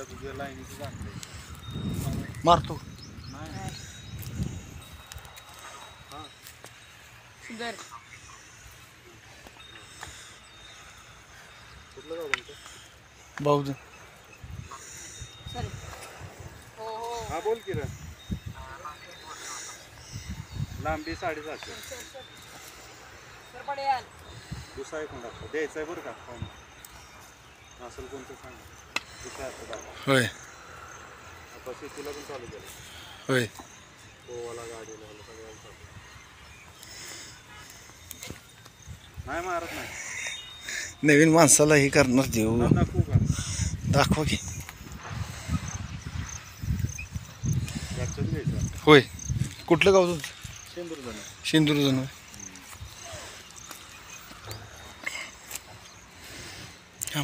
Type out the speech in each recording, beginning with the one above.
तुझ्या तुझ्या लाईनीचं जाणतंय मारतो नाही हां सुंदर कुठलं गाव तुमचं भाऊजन सर हो हो हा बोल की रे लांबी 7.5 सर पडेल दुसरा एक म्हणा द्यायचं आहे बरं का पाहुणे असेल कोणतं सांग दुसरा असं दाखवा होय आता शेतीला पण चालू केलं होय गोवाला गाडीला सगळ्याला चालू नाही मारत नाही नवीन माणसाला हे करणार देऊ दाखवू का दाखवा की घरच्याच घ्यायचं होय कुठलं गाव तुमचं शेंदूर सिंधुदुर्ग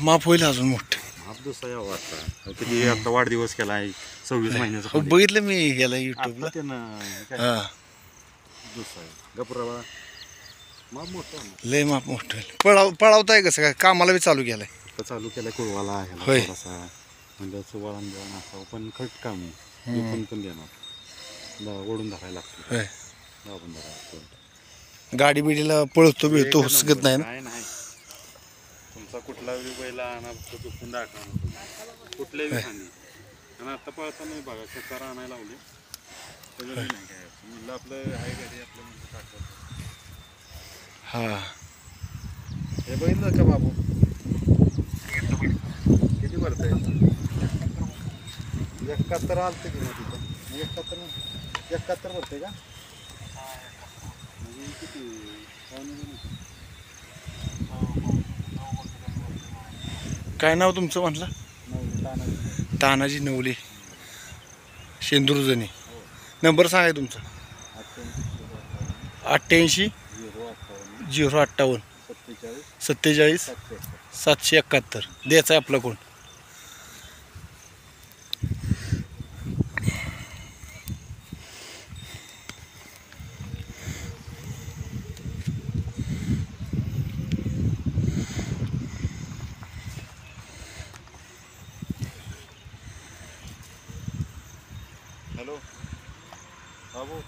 माप होईल अजून मोठं हाफ दुसरा यावं आता किती आता वाढदिवस केला आहे 26 महिन्याचा हो बघितलं मी याला युट्यूबला आता त्यानं काय हा दुसरा आहे गपुराला माप मोठं आहे ना लय माप मोठं पळावताय कसं काय कामाला बी चालू केलंय आता चालू केलाय कुळवाला होय. आहे थोडासा म्हणजे असं वळण बिळण असावं पण खट काम आहे पण देणार ओढून धरायला लागतो होय दाबून धरायला लागतो गाडी बिडीला पळतो बिळतो हुसकत नाही ना काय नाही तुमचा कुठलाही बैल आणा फक्त चुकून दाखवा कुठल्याही खाणी आणि आता पळताना बघा शेतार आणायला लावले त्याचं नाही काय म्हणलं आपलं आहे घरी आपलं म्हणजे टाकतो हा हे बघितलं का बाबू किती भरतंय 71 आलतं की मग तिथं 71 भरतंय का म्हणजे किती काय नाव तुमचं म्हटलं तानाजी नवले शेंदुर्जनी नंबर सांगा तुमचा 88 058 47 771 द्यायचं आहे आपला कोण हॅलो बाबू